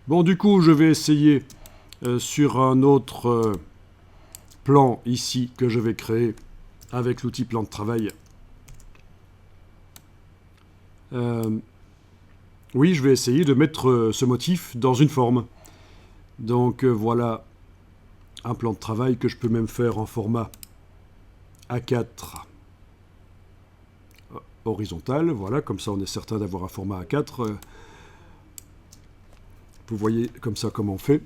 Bon, du coup, je vais essayer sur un autre plan ici que je vais créer avec l'outil plan de travail. Oui, je vais essayer de mettre ce motif dans une forme. Donc voilà un plan de travail que je peux même faire en format A4 horizontal. Voilà, comme ça on est certain d'avoir un format A4. Vous voyez comme ça comment on fait.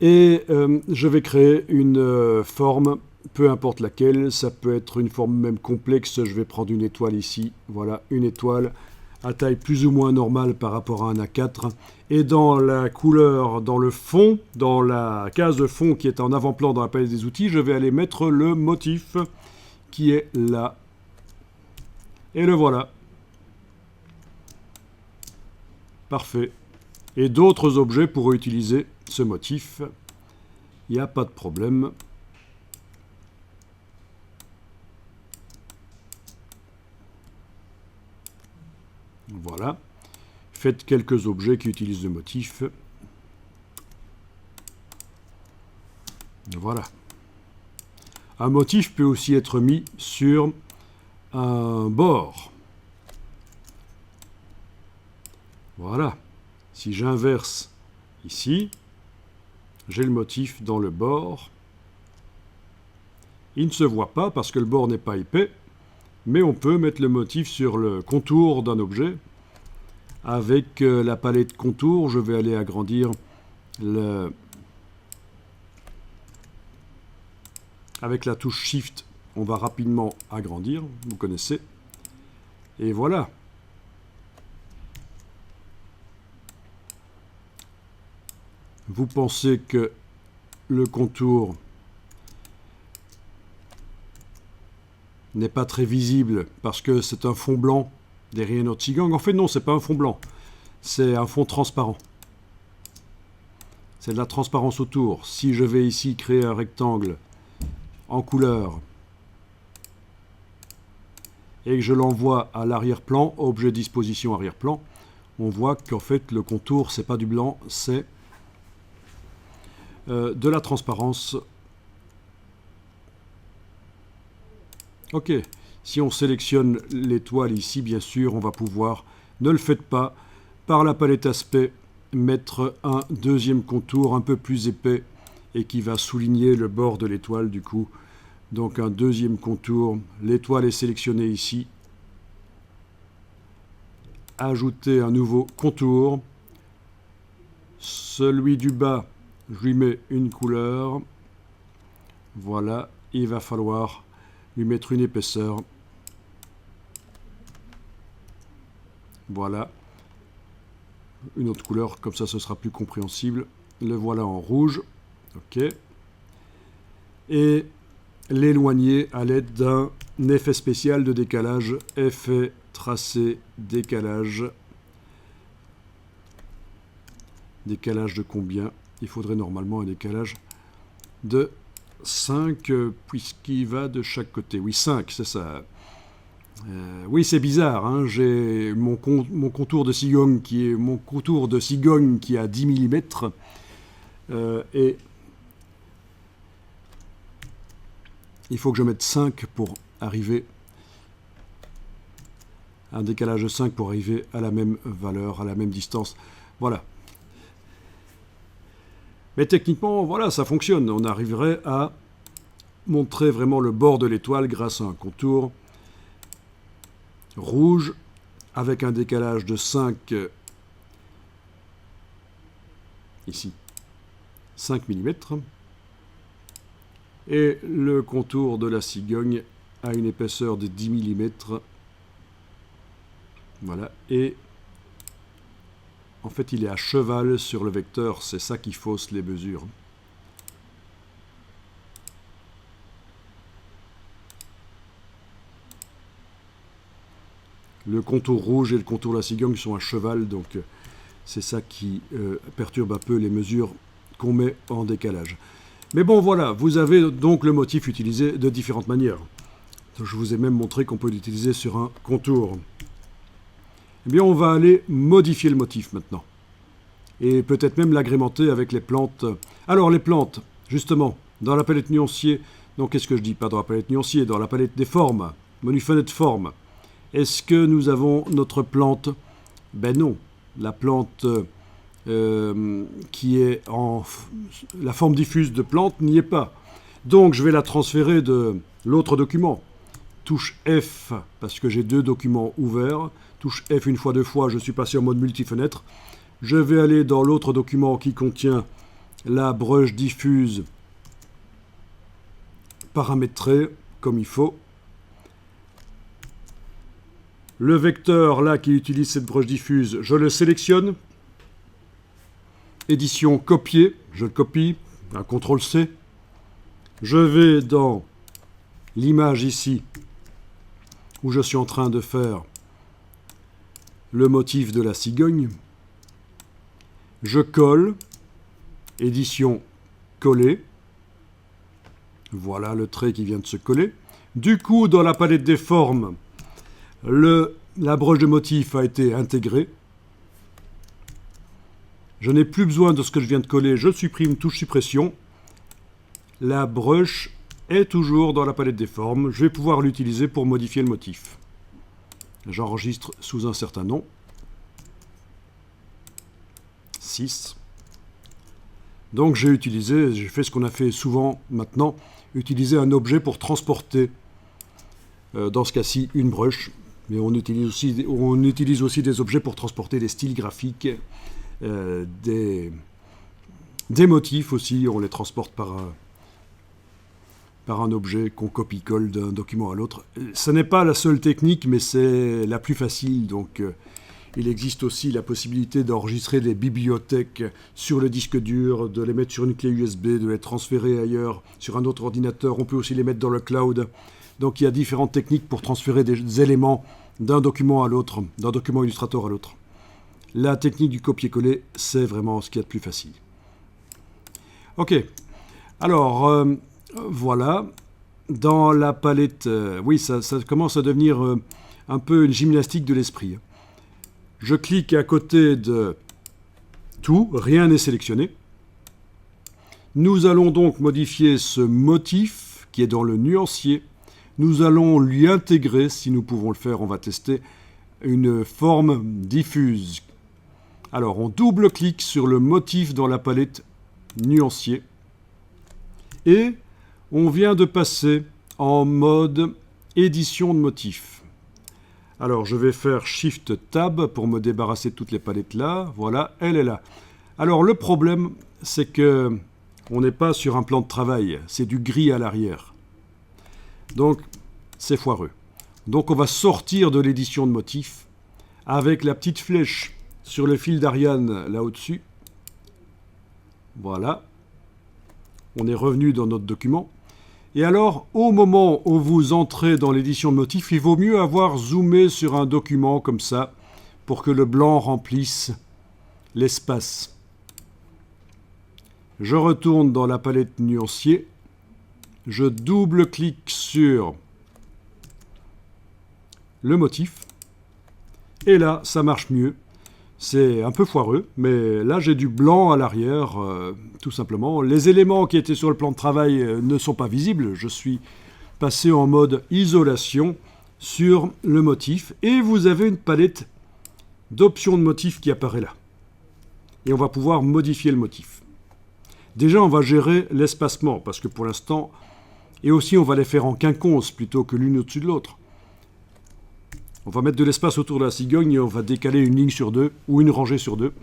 Et je vais créer une forme, peu importe laquelle. Ça peut être une forme même complexe. Je vais prendre une étoile ici. Voilà, une étoile à taille plus ou moins normale par rapport à un A4. Et dans la couleur, dans le fond, dans la case de fond qui est en avant-plan dans la palette des outils, je vais aller mettre le motif qui est là. Et le voilà. Parfait. Et d'autres objets pourraient utiliser ce motif. Il n'y a pas de problème. Voilà. Faites quelques objets qui utilisent le motif. Voilà. Un motif peut aussi être mis sur un bord. Voilà. Si j'inverse ici, j'ai le motif dans le bord. Il ne se voit pas parce que le bord n'est pas épais, mais on peut mettre le motif sur le contour d'un objet. Avec la palette contour, je vais aller agrandir avec la touche Shift, on va rapidement agrandir, vous connaissez. Et voilà. Vous pensez que le contour n'est pas très visible parce que c'est un fond blanc derrière notre Qigong. En fait, non, c'est pas un fond blanc. C'est un fond transparent. C'est de la transparence autour. Si je vais ici créer un rectangle en couleur et que je l'envoie à l'arrière-plan, objet disposition arrière-plan, on voit qu'en fait, le contour, c'est pas du blanc, c'est de la transparence. Ok, si on sélectionne l'étoile ici, bien sûr, on va pouvoir, ne le faites pas, par la palette aspect, mettre un deuxième contour un peu plus épais et qui va souligner le bord de l'étoile du coup. Donc un deuxième contour, l'étoile est sélectionnée ici. Ajouter un nouveau contour. Celui du bas, je lui mets une couleur. Voilà, il va falloir lui mettre une épaisseur. Voilà. Une autre couleur, comme ça ce sera plus compréhensible. Le voilà en rouge. OK. Et l'éloigner à l'aide d'un effet spécial de décalage. Effet tracé décalage. Décalage de combien? Il faudrait normalement un décalage de 5, puisqu'il va de chaque côté. Oui, 5, c'est ça. Oui, c'est bizarre. Hein. J'ai mon contour de Qigong qui est mon contour de Qigong qui est à 10 mm. Et il faut que je mette 5 pour arriver. Un décalage de 5 pour arriver à la même valeur, à la même distance. Voilà. Mais techniquement, voilà, ça fonctionne. On arriverait à montrer vraiment le bord de l'étoile grâce à un contour rouge avec un décalage de 5 ici, 5 mm. Et le contour de la cigogne a une épaisseur de 10 mm. Voilà. Et en fait, il est à cheval sur le vecteur. C'est ça qui fausse les mesures. Le contour rouge et le contour de la cigogne sont à cheval, donc c'est ça qui perturbe un peu les mesures qu'on met en décalage. Mais bon, voilà, vous avez donc le motif utilisé de différentes manières. Je vous ai même montré qu'on peut l'utiliser sur un contour. Eh bien, on va aller modifier le motif maintenant. et peut-être même l'agrémenter avec les plantes. Alors les plantes, justement, dans la palette nuancier, non, qu'est-ce que je dis? Pas dans la palette nuancier, dans la palette des formes, menu fenêtre forme. Est-ce que nous avons notre plante? Ben non, la plante qui est en la forme diffuse de plante n'y est pas. Donc je vais la transférer de l'autre document. Touche F, parce que j'ai deux documents ouverts. Touche F une fois, deux fois, je suis passé en mode multifenêtre. Je vais aller dans l'autre document qui contient la brush diffuse paramétrée comme il faut. Le vecteur là qui utilise cette brush diffuse, je le sélectionne. Édition copier, je le copie, un CTRL-C. Je vais dans l'image ici où je suis en train de faire le motif de la cigogne. Je colle, édition coller. Voilà le trait qui vient de se coller. Du coup, dans la palette des formes, la broche de motif a été intégrée. Je n'ai plus besoin de ce que je viens de coller. Je supprime, touche suppression. La brush est toujours dans la palette des formes. Je vais pouvoir l'utiliser pour modifier le motif. J'enregistre sous un certain nom. 6. Donc j'ai fait ce qu'on a fait souvent maintenant, utiliser un objet pour transporter, dans ce cas-ci, une brush. Mais on utilise aussi des objets pour transporter des styles graphiques, des motifs aussi, on les transporte par un objet qu'on copie-colle d'un document à l'autre. Ce n'est pas la seule technique, mais c'est la plus facile. Donc, il existe aussi la possibilité d'enregistrer des bibliothèques sur le disque dur, de les mettre sur une clé USB, de les transférer ailleurs sur un autre ordinateur. On peut aussi les mettre dans le cloud. Donc, il y a différentes techniques pour transférer des éléments d'un document à l'autre, d'un document Illustrator à l'autre. La technique du copier-coller, c'est vraiment ce qu'il y a de plus facile. Ok. Alors, voilà. Dans la palette, oui, ça commence à devenir un peu une gymnastique de l'esprit. Je clique à côté de tout, rien n'est sélectionné. Nous allons donc modifier ce motif qui est dans le nuancier. Nous allons lui intégrer, si nous pouvons le faire, on va tester, une forme diffuse. Alors, on double-clique sur le motif dans la palette nuancier. Et on vient de passer en mode édition de motif. Alors, je vais faire Shift-Tab pour me débarrasser de toutes les palettes là. Voilà, elle est là. Alors, le problème, c'est que on n'est pas sur un plan de travail. C'est du gris à l'arrière. Donc, c'est foireux. Donc, on va sortir de l'édition de motif avec la petite flèche sur le fil d'Ariane là au-dessus. Voilà. On est revenu dans notre document. Et alors, au moment où vous entrez dans l'édition de motif, il vaut mieux avoir zoomé sur un document comme ça pour que le blanc remplisse l'espace. Je retourne dans la palette nuancier. Je double-clique sur le motif. Et là, ça marche mieux. C'est un peu foireux, mais là j'ai du blanc à l'arrière, tout simplement. Les éléments qui étaient sur le plan de travail ne sont pas visibles. Je suis passé en mode isolation sur le motif. Et vous avez une palette d'options de motif qui apparaît là. Et on va pouvoir modifier le motif. Déjà, on va gérer l'espacement, parce que pour l'instant... Et aussi, on va les faire en quinconce plutôt que l'une au-dessus de l'autre. On va mettre de l'espace autour de la cigogne et on va décaler une ligne sur deux ou une rangée sur deux.